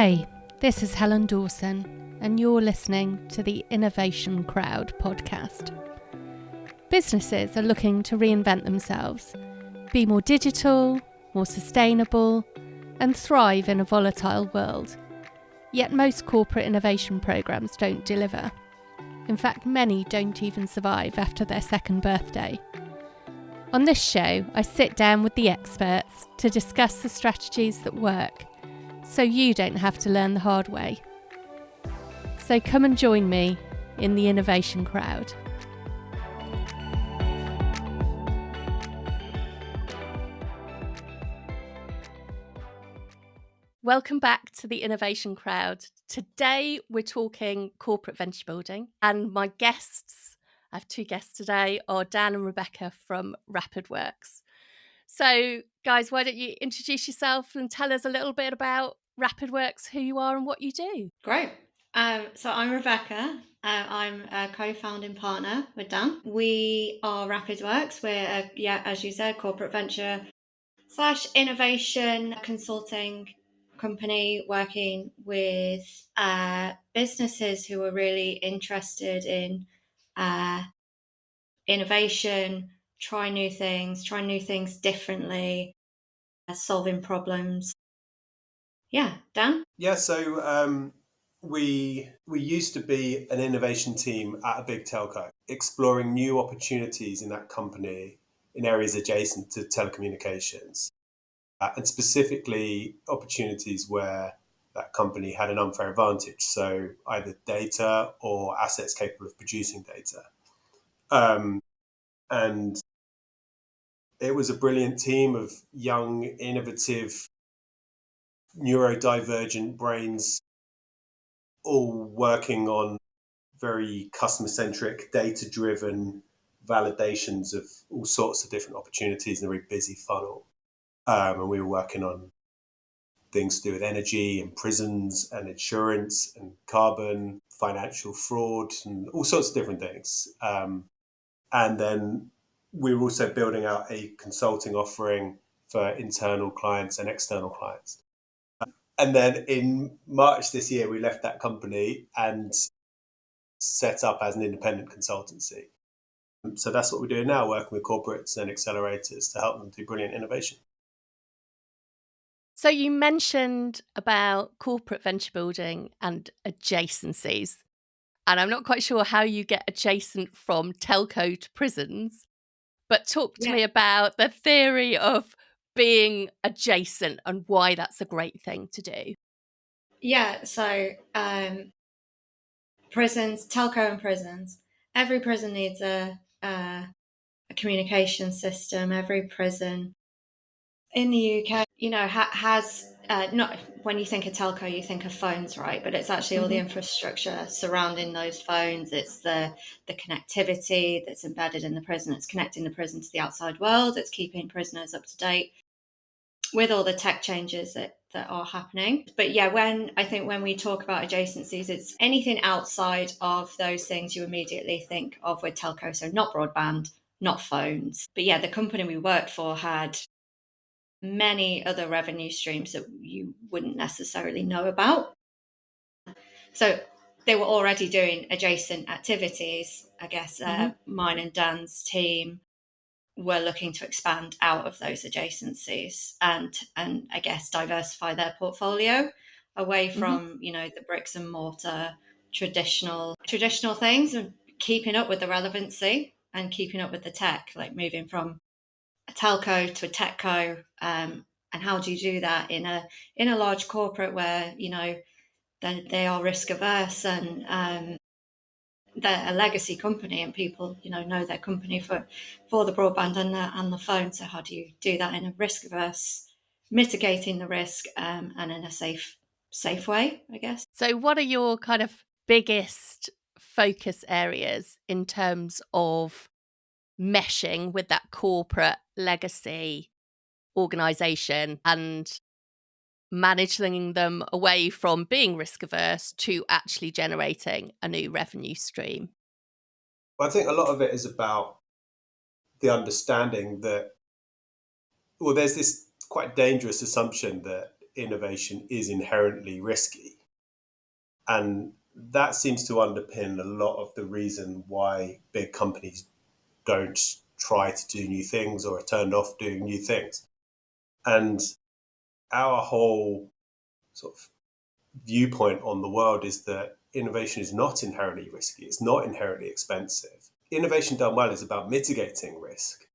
Hey, this is Helen Dawson, and you're listening to the Innovation Crowd podcast. Businesses are looking to reinvent themselves, be more digital, more sustainable, and thrive in a volatile world. Yet most corporate innovation programs don't deliver. In fact, many don't even survive after their second birthday. On this show, I sit down with the experts to discuss the strategies that work, so you don't have to learn the hard way. So come and join me in the Innovation Crowd. Welcome back to the Innovation Crowd. Today we're talking corporate venture building, and my guests, I have two guests today, are Dan and Rebecca from RapidWorks. So guys, why don't you introduce yourself and tell us a little bit about RapidWorks, who you are and what you do. Great. So I'm Rebecca. I'm a co-founding partner with Dan. We are RapidWorks. We're, as you said, corporate venture / innovation consulting company working with businesses who are really interested in innovation, try new things differently, solving problems. Yeah, Dan? Yeah, so we used to be an innovation team at a big telco, exploring new opportunities in that company in areas adjacent to telecommunications, and specifically opportunities where that company had an unfair advantage, so either data or assets capable of producing data. And it was a brilliant team of young, innovative, neurodivergent brains all working on very customer-centric, data-driven validations of all sorts of different opportunities in a very busy funnel. And we were working on things to do with energy and prisons and insurance and carbon, financial fraud, and all sorts of different things. And then we were also building out a consulting offering for internal clients and external clients. And then in March this year, we left that company and set up as an independent consultancy. So that's what we're doing now, working with corporates and accelerators to help them do brilliant innovation. So you mentioned about corporate venture building and adjacencies, and I'm not quite sure how you get adjacent from telco to prisons, but talk to me about the theory of being adjacent and why that's a great thing to do. Yeah, so prisons, telco and prisons. Every prison needs a communication system. Every prison in the UK, has not, when you think of telco, you think of phones, right? But it's actually all the infrastructure surrounding those phones. It's the connectivity that's embedded in the prison. It's connecting the prison to the outside world. It's keeping prisoners up to date with all the tech changes that are happening. But yeah, when we talk about adjacencies, it's anything outside of those things you immediately think of with telco. So not broadband, not phones. But yeah, the company we worked for had many other revenue streams that you wouldn't necessarily know about. So they were already doing adjacent activities. I guess mine and Dan's team were looking to expand out of those adjacencies and I guess diversify their portfolio away from the bricks and mortar traditional things, and keeping up with the relevancy and keeping up with the tech, like moving from a telco to a techco, and how do you do that in a large corporate where they are risk averse and they're a legacy company and people know their company for the broadband and the phone. So how do you do that in a risk averse, mitigating the risk and in a safe way, I guess? So what are your kind of biggest focus areas in terms of meshing with that corporate legacy organization and managing them away from being risk averse to actually generating a new revenue stream? Well, I think a lot of it is about the understanding that, well, there's this quite dangerous assumption that innovation is inherently risky. And that seems to underpin a lot of the reason why big companies don't try to do new things or are turned off doing new things. And our whole sort of viewpoint on the world is that innovation is not inherently risky. It's not inherently expensive. Innovation done well is about mitigating risk.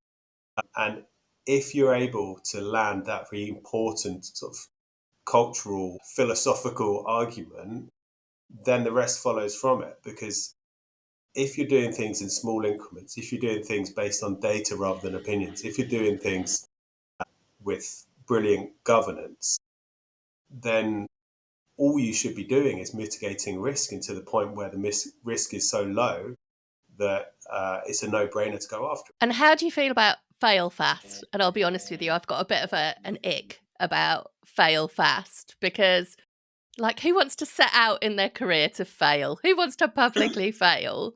And if you're able to land that very important sort of cultural, philosophical argument, then the rest follows from it. Because if you're doing things in small increments, if you're doing things based on data rather than opinions, if you're doing things with brilliant governance, then all you should be doing is mitigating risk, and to the point where the risk is so low that it's a no-brainer to go after. And how do you feel about fail fast? And I'll be honest with you, I've got a bit of an ick about fail fast, because like, who wants to set out in their career to fail? Who wants to publicly fail?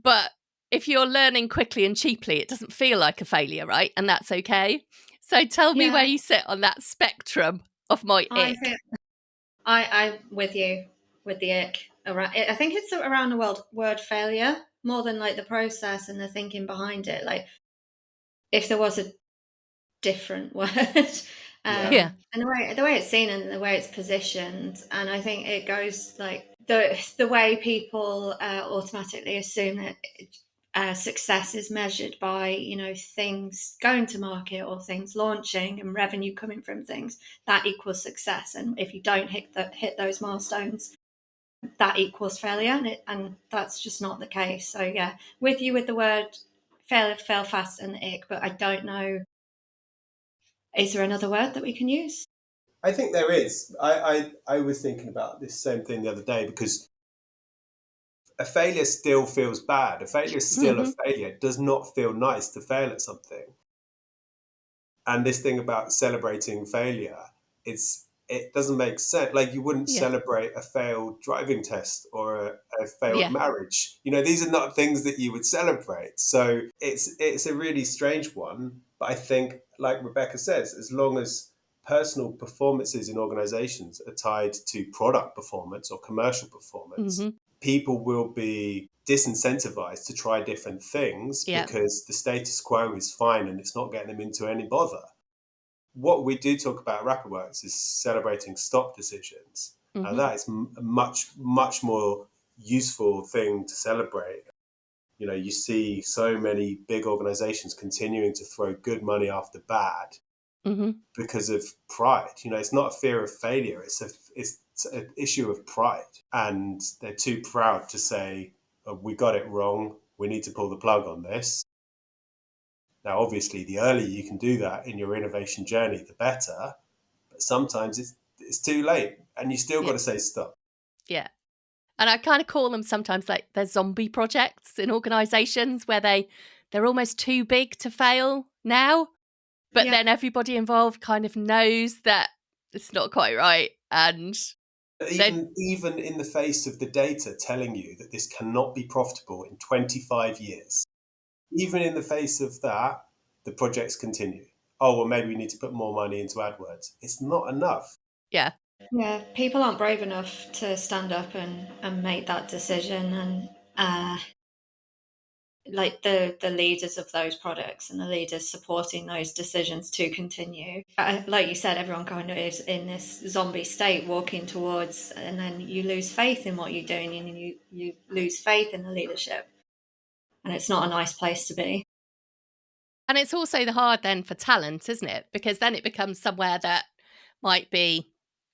But if you're learning quickly and cheaply, it doesn't feel like a failure, right? And that's okay. So tell me where you sit on that spectrum of my ick. I'm with you with the ick. I think it's around the word failure more than like the process and the thinking behind it. Like, if there was a different word, and the way it's seen and the way it's positioned, and I think it goes like the way people automatically assume that success is measured by, you know, things going to market or things launching and revenue coming from things, that equals success. And if you don't hit those milestones, that equals failure, and that's just not the case. So yeah, with you with the word fail fast and ick, but I don't know, is there another word that we can use? I think there is. I was thinking about this same thing the other day, because a failure still feels bad. A failure is still a failure. It does not feel nice to fail at something. And this thing about celebrating failure, it doesn't make sense. Like, you wouldn't celebrate a failed driving test or a failed marriage. You know, these are not things that you would celebrate. So it's a really strange one. But I think, like Rebecca says, as long as personal performances in organizations are tied to product performance or commercial performance, people will be disincentivized to try different things because the status quo is fine and it's not getting them into any bother. What we do talk about at RapidWorks is celebrating stop decisions. That is a much, much more useful thing to celebrate. You know, you see so many big organizations continuing to throw good money after bad because of pride. You know, it's not a fear of failure. It's an issue of pride. And they're too proud to say, oh, we got it wrong, we need to pull the plug on this. Now, obviously, the earlier you can do that in your innovation journey, the better. But sometimes it's too late, and you still got to say stop. Yeah. And I kind of call them sometimes like they're zombie projects in organisations where they're almost too big to fail now. But then everybody involved kind of knows that it's not quite right. And even in the face of the data telling you that this cannot be profitable in 25 years, even in the face of that, the projects continue. Oh, well, maybe we need to put more money into AdWords. It's not enough. Yeah. Yeah, people aren't brave enough to stand up and make that decision. And like the leaders of those products and the leaders supporting those decisions to continue. Like you said, everyone kind of is in this zombie state walking towards, and then you lose faith in what you're doing, and you lose faith in the leadership. And it's not a nice place to be. And it's also the hard then for talent, isn't it? Because then it becomes somewhere that might be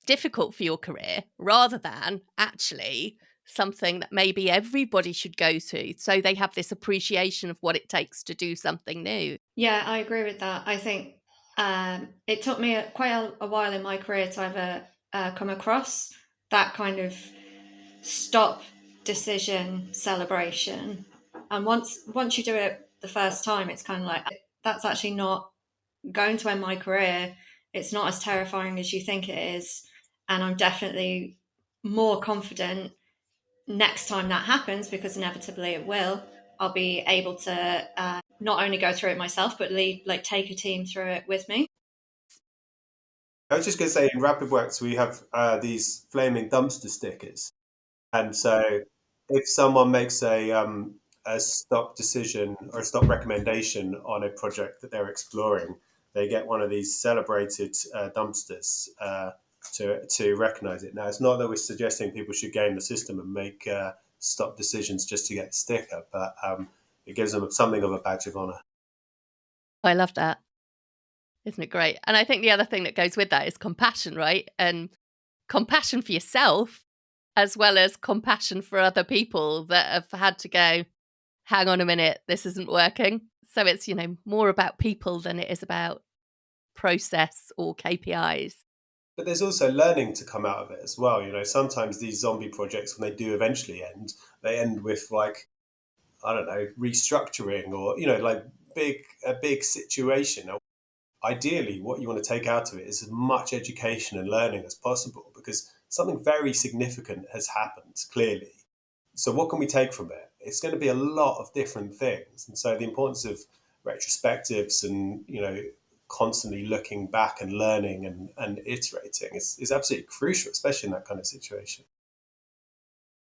difficult for your career rather than actually something that maybe everybody should go to, so they have this appreciation of what it takes to do something new. Yeah, I agree with that. I think it took me quite a while in my career to ever come across that kind of stop decision celebration. And once you do it the first time, it's kind of like, that's actually not going to end my career. It's not as terrifying as you think it is. And I'm definitely more confident next time that happens, because inevitably it will. I'll be able to not only go through it myself, but take a team through it with me. I was just going to say, in RapidWorks, we have these flaming dumpster stickers. And so if someone makes a stop decision or a stop recommendation on a project that they're exploring, they get one of these celebrated dumpsters to recognize it. Now, it's not that we're suggesting people should game the system and make stop decisions just to get the sticker, but it gives them something of a badge of honor. I love that. Isn't it great? And I think the other thing that goes with that is compassion, right? And compassion for yourself, as well as compassion for other people that have had to go, hang on a minute, this isn't working. So it's, more about people than it is about process or KPIs. But there's also learning to come out of it as well. Sometimes these zombie projects, when they do eventually end, they end with restructuring or, a big situation. Ideally, what you want to take out of it is as much education and learning as possible, because something very significant has happened, clearly. So what can we take from it? It's going to be a lot of different things. And so the importance of retrospectives and, constantly looking back and learning and iterating is absolutely crucial, especially in that kind of situation.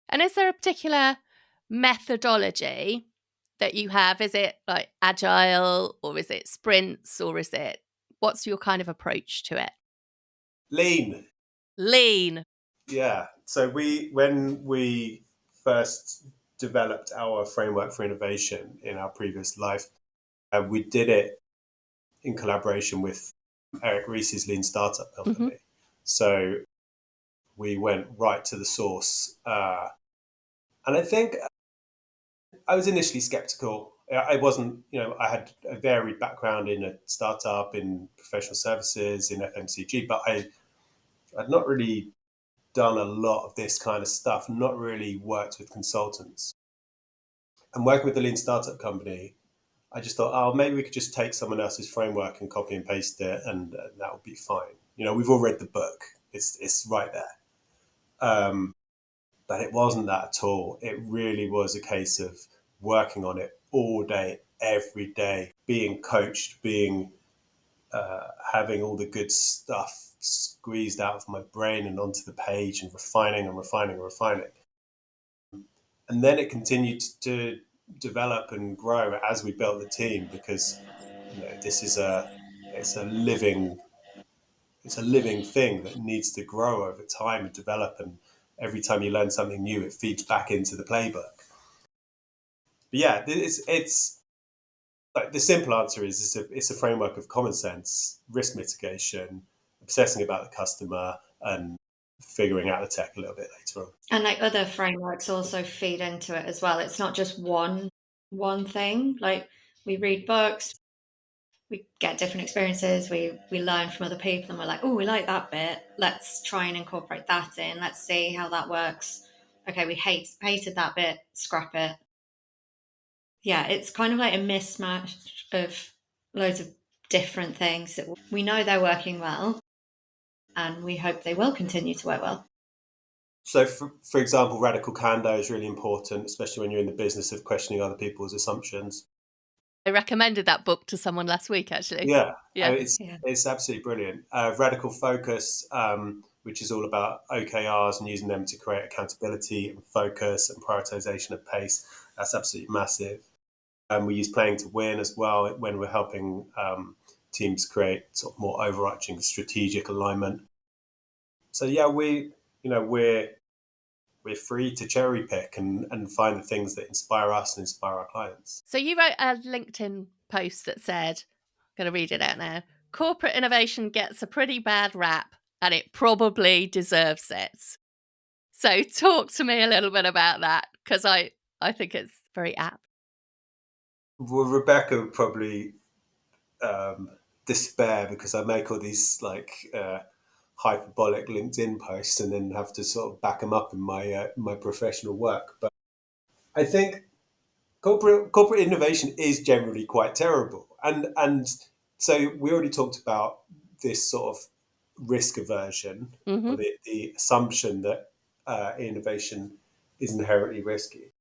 And is there a particular methodology that you have? Is it like agile, or is it sprints, or what's your kind of approach to it? Lean. Yeah. So when we first developed our framework for innovation in our previous life, we did it in collaboration with Eric Ries's Lean Startup Company. Mm-hmm. So we went right to the source. And I think I was initially skeptical. I wasn't, I had a varied background in a startup, in professional services, in FMCG, but I'd not really done a lot of this kind of stuff, not really worked with consultants. And working with the Lean Startup Company, I just thought, maybe we could just take someone else's framework and copy and paste it, and that would be fine. We've all read the book. It's right there. But it wasn't that at all. It really was a case of working on it all day, every day, being coached, having all the good stuff squeezed out of my brain and onto the page, and refining and refining and refining. And then it continued to develop and grow as we built the team, because this is a living thing that needs to grow over time and develop, and every time you learn something new, it feeds back into the playbook. But yeah, it's like the simple answer is it's a framework of common sense, risk mitigation, obsessing about the customer, and figuring out the tech a little bit later on. And other frameworks also feed into it as well. It's not just one thing. Like, we read books, we get different experiences, we learn from other people, and we're like, we like that bit. Let's try and incorporate that in. Let's see how that works. Okay, we hated that bit, scrap it. Yeah, it's kind of like a mismatch of loads of different things that we know they're working well, and we hope they will continue to work well. So, for example, radical candor is really important, especially when you're in the business of questioning other people's assumptions. I recommended that book to someone last week, actually. Yeah. It's absolutely brilliant. Radical focus, which is all about OKRs and using them to create accountability and focus and prioritization of pace. That's absolutely massive. We use playing to win as well when we're helping teams create sort of more overarching strategic alignment. So yeah, we're free to cherry pick and find the things that inspire us and inspire our clients. So you wrote a LinkedIn post that said, I'm going to read it out now, corporate innovation gets a pretty bad rap and it probably deserves it. So talk to me a little bit about that, because I think it's very apt. Well, Rebecca would probably despair because I make all these hyperbolic LinkedIn posts and then have to sort of back them up in my professional work. But I think corporate innovation is generally quite terrible, and so we already talked about this sort of risk aversion, mm-hmm. or the assumption that innovation is inherently risky.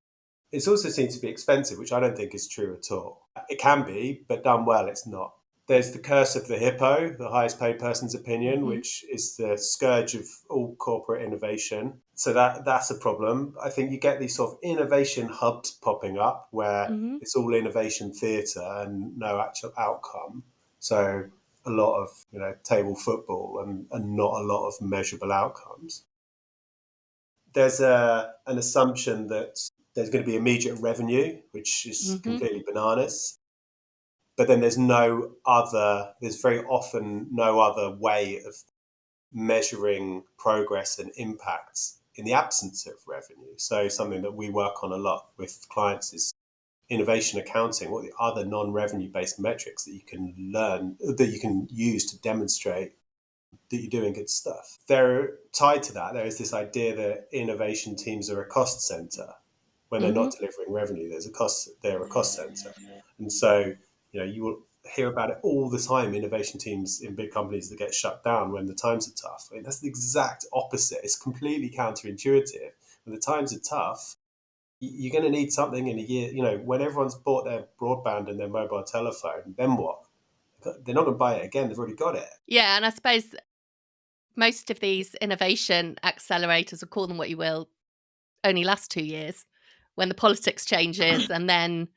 It's also seen to be expensive, which I don't think is true at all. It can be, but done well, it's not. There's the curse of the hippo, the highest paid person's opinion, which is the scourge of all corporate innovation. So that's a problem. I think you get these sort of innovation hubs popping up where it's all innovation theatre and no actual outcome. So a lot of table football and not a lot of measurable outcomes. There's an assumption that there's going to be immediate revenue, which is completely bananas. But then there's very often no other way of measuring progress and impact in the absence of revenue. So something that we work on a lot with clients is innovation accounting. What are the other non-revenue based metrics that you can learn, that you can use to demonstrate that you're doing good stuff? They're tied to that. There is this idea that innovation teams are a cost center. When they're not delivering revenue, they're a cost center. And so, you will hear about it all the time, innovation teams in big companies that get shut down when the times are tough. I mean, that's the exact opposite. It's completely counterintuitive. When the times are tough, you're going to need something in a year. When everyone's bought their broadband and their mobile telephone, then what? They're not going to buy it again. They've already got it. Yeah, and I suppose most of these innovation accelerators, or call them what you will, only last 2 years when the politics changes and then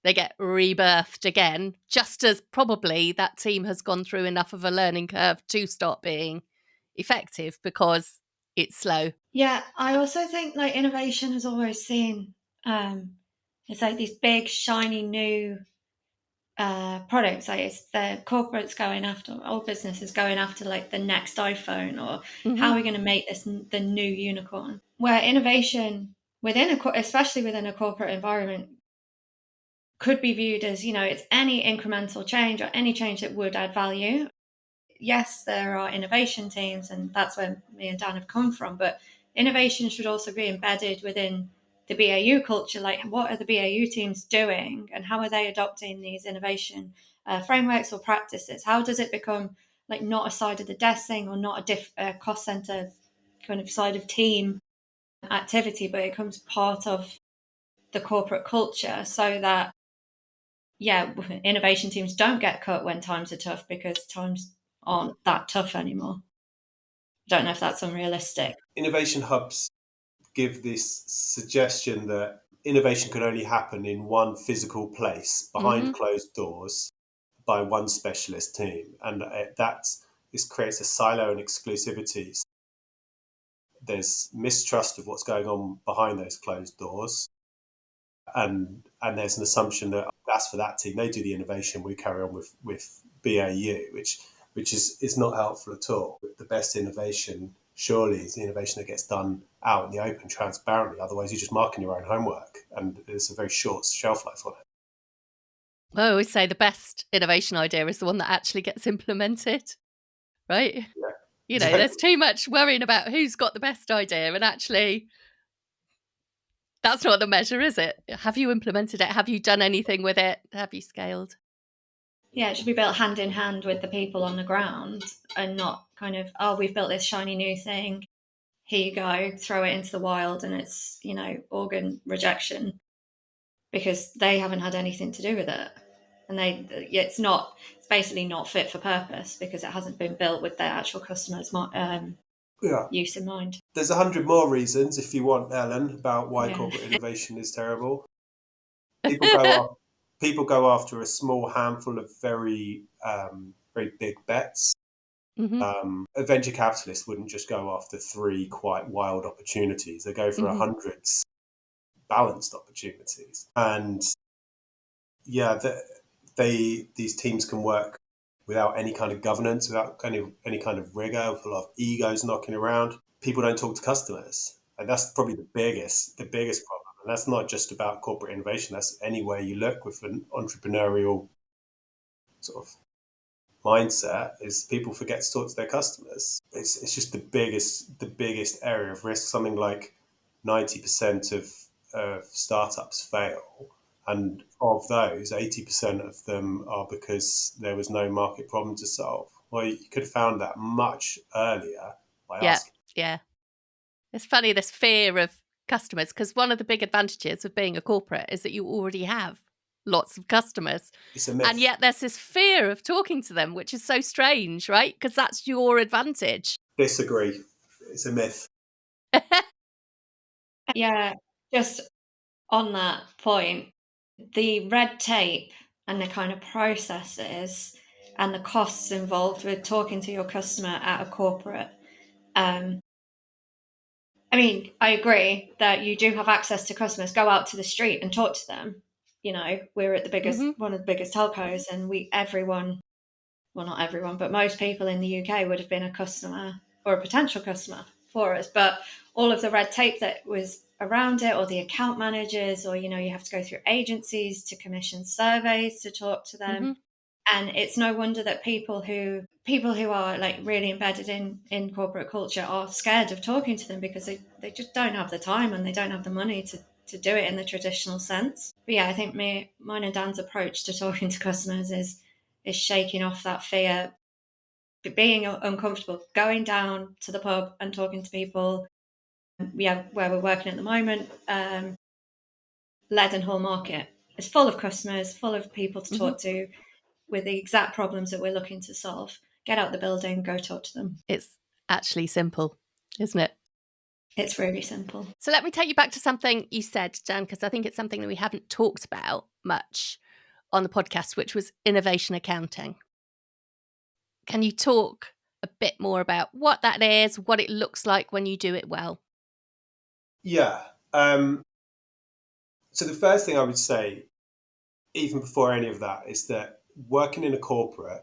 they get rebirthed again, just as probably that team has gone through enough of a learning curve to stop being effective because it's slow. Yeah, I also think innovation has always seen it's like these big shiny new products. Like it's the corporates going after, all businesses going after the next iPhone, or how are we going to make this the new unicorn? Where innovation especially within a corporate environment, could be viewed as it's any incremental change or any change that would add value. Yes, there are innovation teams, and that's where me and Dan have come from, but innovation should also be embedded within the BAU culture. What are the BAU teams doing, and how are they adopting these innovation frameworks or practices? How does it become not a side of the desk thing, or not a cost center kind of side of team activity, but it becomes part of the corporate culture, so that innovation teams don't get cut when times are tough, because times aren't that tough anymore. Don't know if that's unrealistic. Innovation hubs give this suggestion that innovation can only happen in one physical place behind closed doors by one specialist team. And this creates a silo and exclusivity. There's mistrust of what's going on behind those closed doors. And there's an assumption that that's for that team. They do the innovation, we carry on with BAU, which is not helpful at all. The best innovation surely is the innovation that gets done out in the open, transparently. Otherwise, you're just marking your own homework, and there's a very short shelf life on it. Well, I always say the best innovation idea is the one that actually gets implemented, right? Yeah. There's too much worrying about who's got the best idea, and actually that's not the measure, is it? Have you implemented it? Have you done anything with it? Have you scaled? Yeah, it should be built hand in hand with the people on the ground, and not kind of, we've built this shiny new thing. Here you go, throw it into the wild, and it's, organ rejection, because they haven't had anything to do with it. And it's basically not fit for purpose, because it hasn't been built with their actual customers' use in mind. There's 100 more reasons, if you want, Ellen, about why corporate innovation is terrible. People go after a small handful of very, very big bets. A venture capitalist wouldn't just go after 3 quite wild opportunities. They go for 100 balanced opportunities. And these teams can work without any kind of governance, without any kind of rigor, with a lot of egos knocking around. People don't talk to customers. And that's probably the biggest problem. And that's not just about corporate innovation. That's anywhere you look with an entrepreneurial sort of mindset, is people forget to talk to their customers. It's just the biggest area of risk. Something like 90% of startups fail. And of those, 80% of them are because there was no market problem to solve. Well, you could have found that much earlier by asking. Yeah. It's funny, this fear of customers, because one of the big advantages of being a corporate is that you already have lots of customers. It's a myth. And yet there's this fear of talking to them, which is so strange, right? Because that's your advantage. Disagree. It's a myth. Yeah, just on that point, the red tape and the kind of processes and the costs involved with talking to your customer at a corporate. I mean, I agree that you do have access to customers. Go out to the street and talk to them. You know, we're at the biggest, one of the biggest telcos, and everyone, well, not everyone, but most people in the UK would have been a customer or a potential customer for us. But all of the red tape that was around it, or the account managers, or, you know, you have to go through agencies to commission surveys to talk to them. And it's no wonder that people who are like really embedded in corporate culture are scared of talking to them, because they just don't have the time and they don't have the money to do it in the traditional sense. But yeah, I think mine and Dan's approach to talking to customers is shaking off that fear, being uncomfortable, going down to the pub and talking to people. Yeah, where we're working at the moment, Leadenhall Market is full of customers, full of people to talk to with the exact problems that we're looking to solve. Get out the building, go talk to them. It's actually simple, isn't it? It's really simple. So let me take you back to something you said, Jan, because I think it's something that we haven't talked about much on the podcast, which was innovation accounting. Can you talk a bit more about what that is, what it looks like when you do it well? Yeah. So the first thing I would say, even before any of that, is that working in a corporate,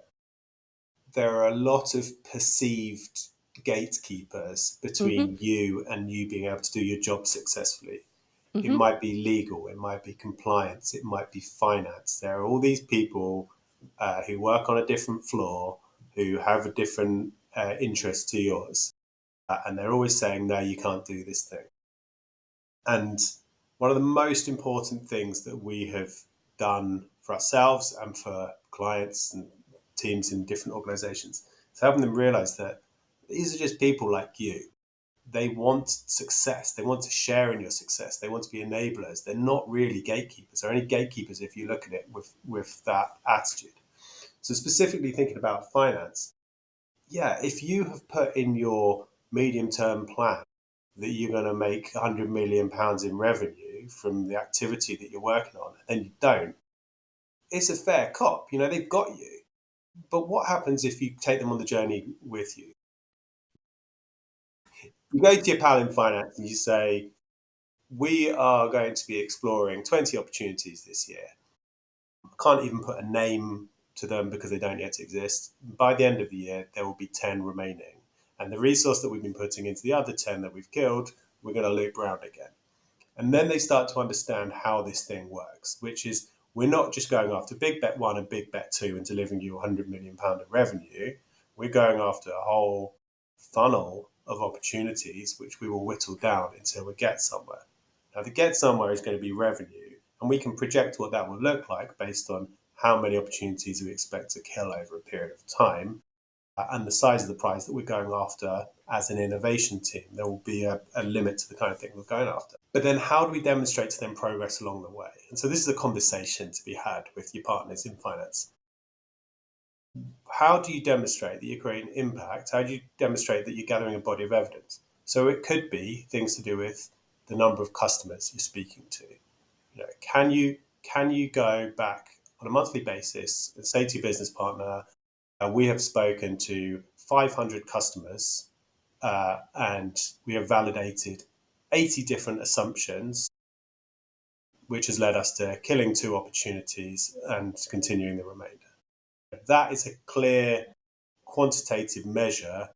there are a lot of perceived gatekeepers between you and you being able to do your job successfully. It might be legal, it might be compliance, it might be finance. There are all these people who work on a different floor, who have a different interest to yours. And they're always saying, no, you can't do this thing. And one of the most important things that we have done for ourselves and for clients and teams in different organizations is helping them realize that these are just people like you. They want success. They want to share in your success. They want to be enablers. They're not really gatekeepers. They're only gatekeepers if you look at it with that attitude. So specifically thinking about finance, yeah, if you have put in your medium-term plan that you're going to make £100 million in revenue from the activity that you're working on, and you don't, it's a fair cop. You know, they've got you. But what happens if you take them on the journey with you? You go to your pal in finance and you say, we are going to be exploring 20 opportunities this year. I can't even put a name to them because they don't yet exist. By the end of the year, there will be 10 remaining. And the resource that we've been putting into the other 10 that we've killed, we're going to loop round again. And then they start to understand how this thing works, which is we're not just going after big bet 1 and big bet 2 and delivering you £100 million of revenue. We're going after a whole funnel of opportunities, which we will whittle down until we get somewhere. Now, the get somewhere is going to be revenue, and we can project what that will look like based on how many opportunities we expect to kill over a period of time and the size of the prize that we're going after as an innovation team. There will be a limit to the kind of thing we're going after. But then how do we demonstrate to them progress along the way? And so this is a conversation to be had with your partners in finance. How do you demonstrate that you're creating impact? How do you demonstrate that you're gathering a body of evidence? So it could be things to do with the number of customers you're speaking to. You know, can you go back on a monthly basis and say to your business partner, we have spoken to 500 customers and we have validated 80 different assumptions, which has led us to killing 2 opportunities and continuing the remainder. That is a clear quantitative measure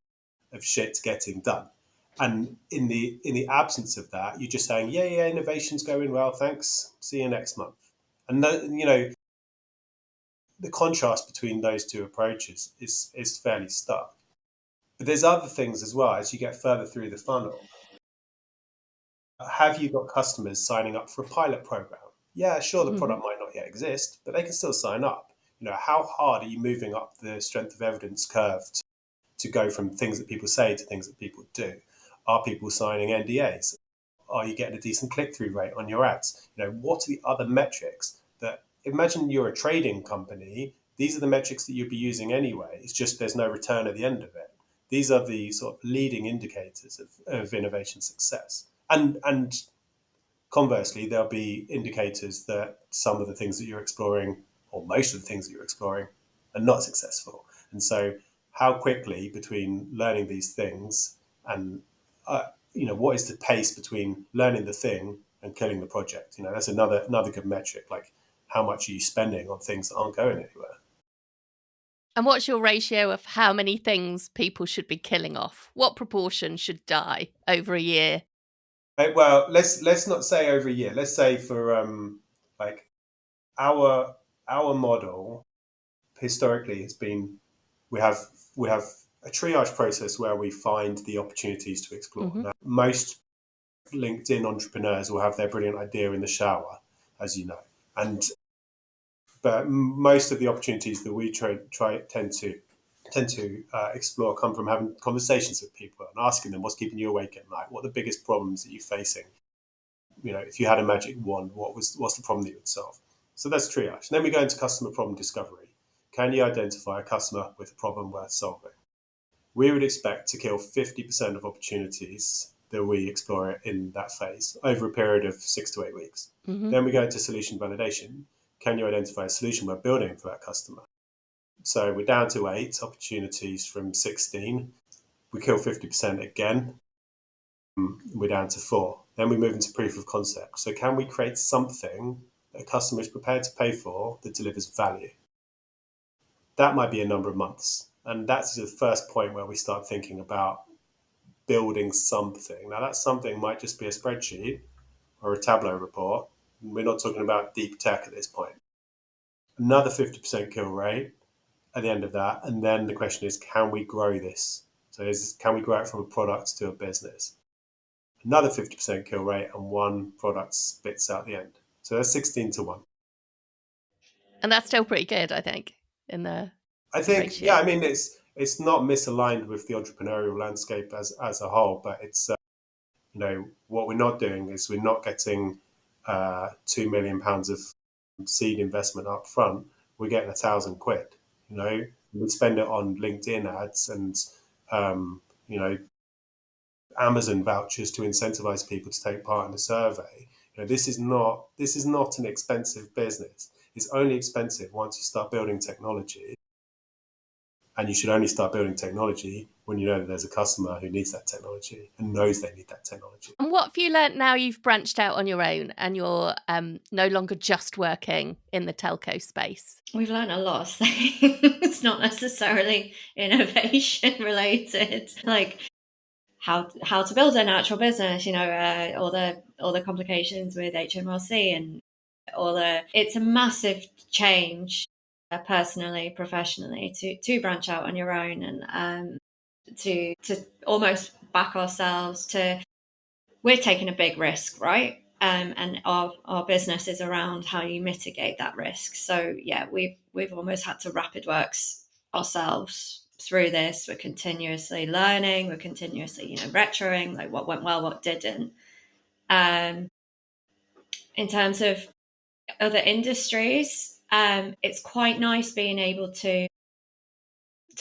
of shit getting done. And in the absence of that, you're just saying, yeah, innovation's going well, thanks, see you next month. And the contrast between those two approaches is fairly stark. But there's other things as well as you get further through the funnel. Have you got customers signing up for a pilot program? Yeah, sure, the product might not yet exist, but they can still sign up. You know, how hard are you moving up the strength of evidence curve to go from things that people say to things that people do? Are people signing NDAs? Are you getting a decent click-through rate on your ads? You know, what are the other metrics that imagine you're a trading company. These are the metrics that you'd be using anyway. It's just there's no return at the end of it. These are the sort of leading indicators of innovation success. And conversely, there'll be indicators that some of the things that you're exploring, or most of the things that you're exploring, are not successful. And so how quickly between learning these things and, what is the pace between learning the thing and killing the project? That's another good metric, like how much are you spending on things that aren't going anywhere? And what's your ratio of how many things people should be killing off? What proportion should die over a year? Well, let's not say over a year. Let's say for like our model historically has been we have a triage process where we find the opportunities to explore. Mm-hmm. Now, most LinkedIn entrepreneurs will have their brilliant idea in the shower, as you know, but most of the opportunities that we tend to explore come from having conversations with people and asking them what's keeping you awake at night, what are the biggest problems that you're facing. If you had a magic wand, what's the problem that you would solve? So that's triage. Then we go into customer problem discovery. Can you identify a customer with a problem worth solving? We would expect to kill 50% of opportunities that we explore in that phase over a period of 6 to 8 weeks. Mm-hmm. Then we go into solution validation. Can you identify a solution we're building for that customer? So we're down to 8 opportunities from 16. We kill 50% again. We're down to 4. Then we move into proof of concept. So can we create something that a customer is prepared to pay for that delivers value? That might be a number of months. And that's the first point where we start thinking about building something. Now, that something might just be a spreadsheet or a Tableau report. We're not talking about deep tech at this point. Another 50% kill rate at the end of that. And then the question is, can we grow this? So can we grow it from a product to a business? Another 50% kill rate, and one product spits out the end. So that's 16 to 1. And that's still pretty good, I think, in the I think, ratio. yeah, I mean, it's not misaligned with the entrepreneurial landscape as a whole, but it's, what we're not doing is we're not getting £2 million of seed investment up front. We're getting £1,000. We spend it on LinkedIn ads and, Amazon vouchers to incentivize people to take part in the survey. This is not an expensive business. It's only expensive once you start building technology. And you should only start building technology when you know that there's a customer who needs that technology and knows they need that technology. And what have you learnt now you've branched out on your own and you're no longer just working in the telco space? We've learned a lot of things, not necessarily innovation related, like how to build an actual business, all the complications with HMRC and it's a massive change personally, professionally, to branch out on your own and to almost back ourselves to, we're taking a big risk, right? And our business is around how you mitigate that risk. So yeah, we've almost had to RapidWorks ourselves through this. We're continuously learning, we're continuously, retroing, like what went well, what didn't. In terms of other industries, it's quite nice being able to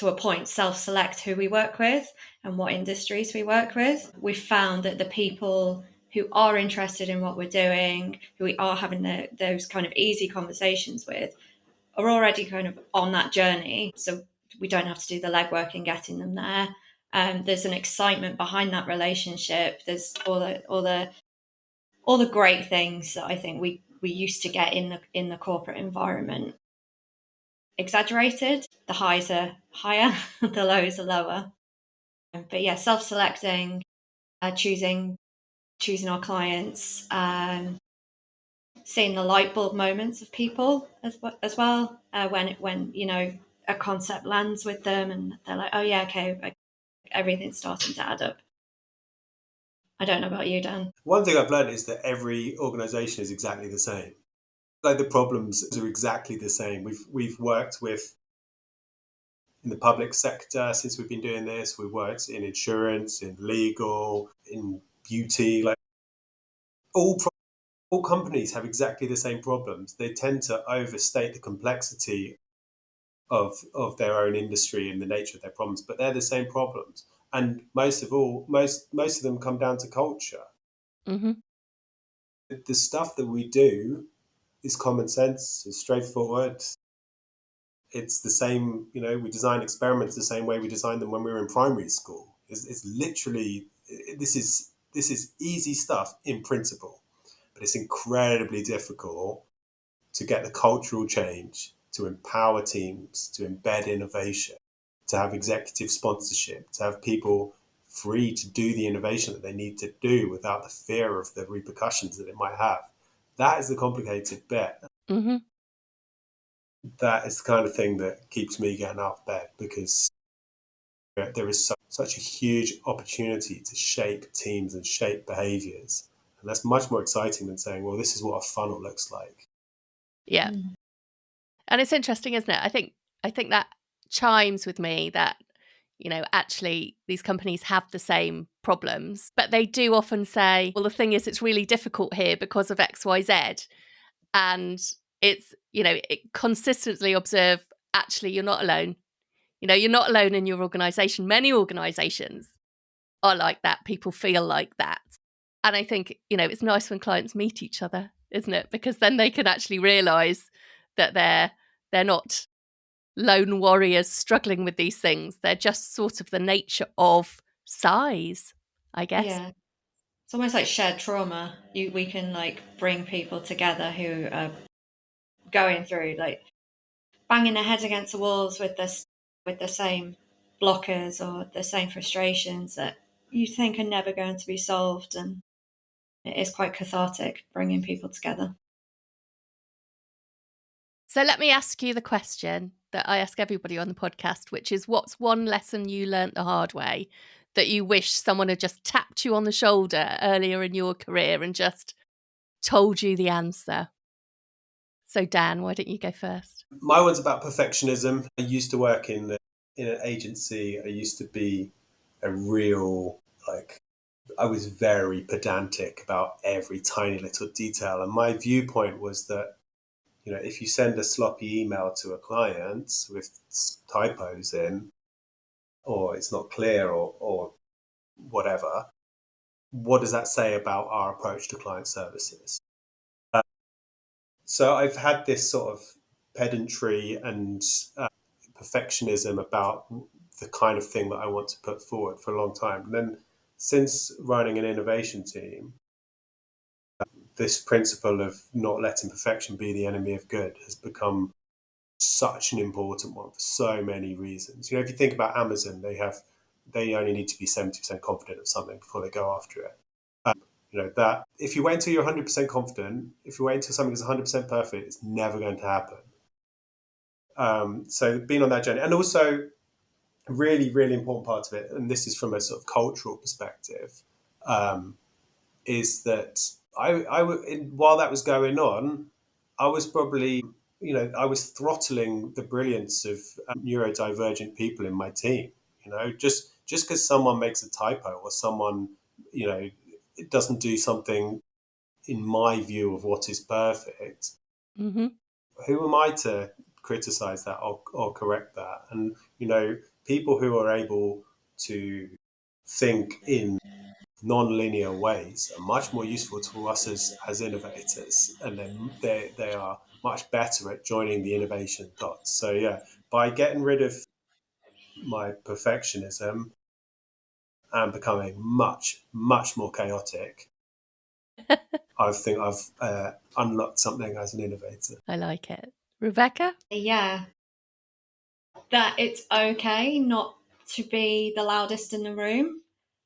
a point self-select who we work with and what industries we work with. We've found that the people who are interested in what we're doing, who we are having those kind of easy conversations with, are already kind of on that journey. So we don't have to do the legwork in getting them there. There's an excitement behind that relationship. There's all the great things that I think we used to get in the corporate environment. Exaggerated. The highs are higher, the lows are lower. But yeah, self-selecting, choosing our clients, seeing the light bulb moments of people as well. When a concept lands with them and they're like, oh yeah, okay, everything's starting to add up. I don't know about you, Dan. One thing I've learned is that every organization is exactly the same. Like the problems are exactly the same. We've worked with in the public sector since we've been doing this. We've worked in insurance, in legal, in beauty, like all all companies have exactly the same problems. They tend to overstate the complexity of their own industry and the nature of their problems, but they're the same problems. And most of them come down to culture. Mm-hmm. The stuff that we do is common sense, it's straightforward. It's the same, we design experiments the same way we designed them when we were in primary school. It's literally, this is easy stuff in principle, but it's incredibly difficult to get the cultural change, to empower teams, to embed innovation, to have executive sponsorship, to have people free to do the innovation that they need to do without the fear of the repercussions that it might have. That is the complicated bit. Mm-hmm. That is the kind of thing that keeps me getting out of bed, because there is such a huge opportunity to shape teams and shape behaviors. And that's much more exciting than saying, well, this is what a funnel looks like. Yeah. And it's interesting, isn't it? I think that chimes with me that, actually these companies have the same problems, but they do often say, well, the thing is, it's really difficult here because of X, Y, Z. And it's, it consistently observe, actually, you're not alone. You're not alone in your organization. Many organizations are like that. People feel like that. And I think, it's nice when clients meet each other, isn't it? Because then they can actually realize that they're not lone warriors struggling with these things. They're just sort of the nature of size, I guess. Yeah. It's almost like shared trauma. We can bring people together who are going through banging their heads against the walls with the same blockers or the same frustrations that you think are never going to be solved, and it is quite cathartic bringing people together. So let me ask you the question that I ask everybody on the podcast, which is, what's one lesson you learnt the hard way that you wish someone had just tapped you on the shoulder earlier in your career and just told you the answer? So Dan, why don't you go first? My one's about perfectionism. I used to work in an agency. I used to be a real, I was very pedantic about every tiny little detail. And my viewpoint was that, if you send a sloppy email to a client with typos in, or it's not clear, or whatever, what does that say about our approach to client services? So I've had this sort of pedantry and perfectionism about the kind of thing that I want to put forward for a long time. And then since running an innovation team, this principle of not letting perfection be the enemy of good has become such an important one for so many reasons. If you think about Amazon, they only need to be 70% confident of something before they go after it. That if you wait until you're 100% confident, if you wait until something is 100% perfect, it's never going to happen. So being on that journey, and also a really, really important part of it, and this is from a sort of cultural perspective, is that while that was going on, I was probably, I was throttling the brilliance of neurodivergent people in my team. Just because someone makes a typo or someone, it doesn't do something in my view of what is perfect. Mm-hmm. Who am I to criticize that or correct that? And, people who are able to think in non-linear ways are much more useful to us as innovators, and then they are much better at joining the innovation dots. So yeah, by getting rid of my perfectionism and becoming much more chaotic, I think I've unlocked something as an innovator. I like it. Rebecca? Yeah, that it's okay not to be the loudest in the room.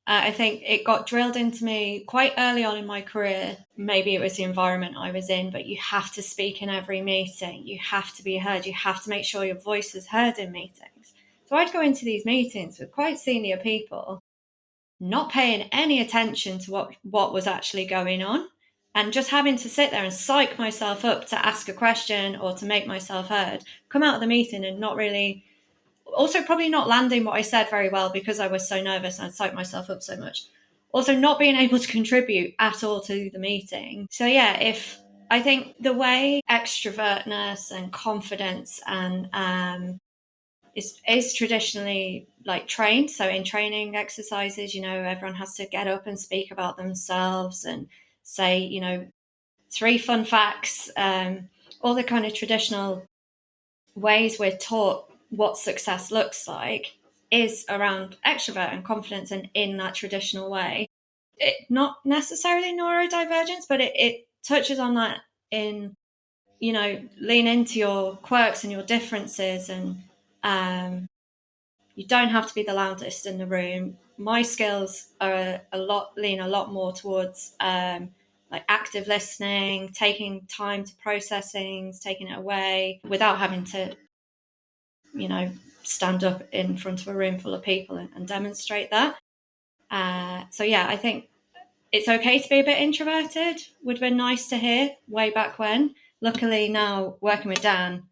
I think it got drilled into me quite early on in my career. Maybe it was the environment I was in, but you have to speak in every meeting. You have to be heard. You have to make sure your voice is heard in meetings. So I'd go into these meetings with quite senior people, not paying any attention to what was actually going on, and just having to sit there and psych myself up to ask a question or to make myself heard, come out of the meeting and not really, also probably not landing what I said very well because I was so nervous and I'd psyched myself up so much. also not being able to contribute at all to the meeting. So yeah, I think the way extrovertness and confidence and is traditionally like trained. So in training exercises, everyone has to get up and speak about themselves and say, 3 fun facts, all the kind of traditional ways we're taught what success looks like is around extrovert and confidence and in that traditional way. Not necessarily neurodivergence, but it touches on that in, lean into your quirks and your differences, and you don't have to be the loudest in the room. My skills are lean a lot more towards like active listening, taking time to process things, taking it away without having to, stand up in front of a room full of people and demonstrate that. So yeah, I think it's okay to be a bit introverted. Would have been nice to hear way back when. Luckily now working with Dan,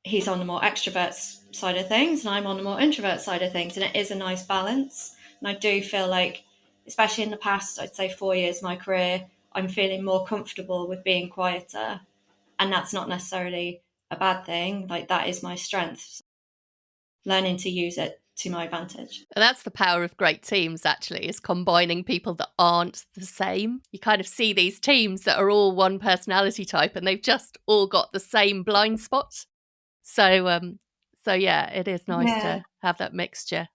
he's on the more extrovert side of things and I'm on the more introvert side of things, and it is a nice balance. And I do feel like, especially in the past, I'd say 4 years of my career, I'm feeling more comfortable with being quieter, and that's not necessarily a bad thing. Like, that is my strength, learning to use it to my advantage. And that's the power of great teams, actually, is combining people that aren't the same. You kind of see these teams that are all one personality type and they've just all got the same blind spot. So yeah, it is nice to have that mixture.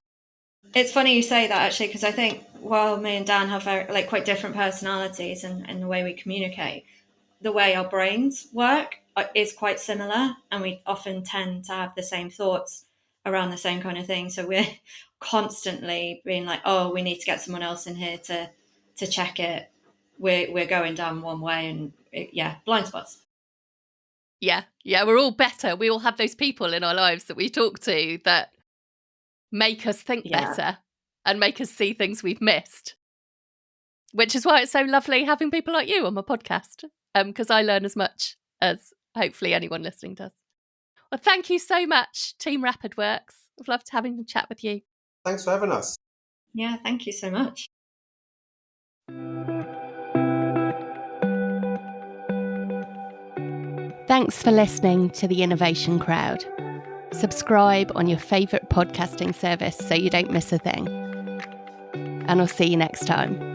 It's funny you say that, actually, because I think while me and Dan have quite different personalities and the way we communicate, the way our brains work is quite similar, and we often tend to have the same thoughts around the same kind of thing. So we're constantly being like, oh, we need to get someone else in here to check it. We're going down one way, and blind spots. Yeah, we're all better. We all have those people in our lives that we talk to that make us think better and make us see things we've missed. Which is why it's so lovely having people like you on my podcast, because I learn as much as hopefully anyone listening does. Well, thank you so much, Team RapidWorks. I've loved having a chat with you. Thanks for having us. Yeah, thank you so much. Thanks for listening to The Innovation Crowd. Subscribe on your favourite podcasting service so you don't miss a thing. And I'll see you next time.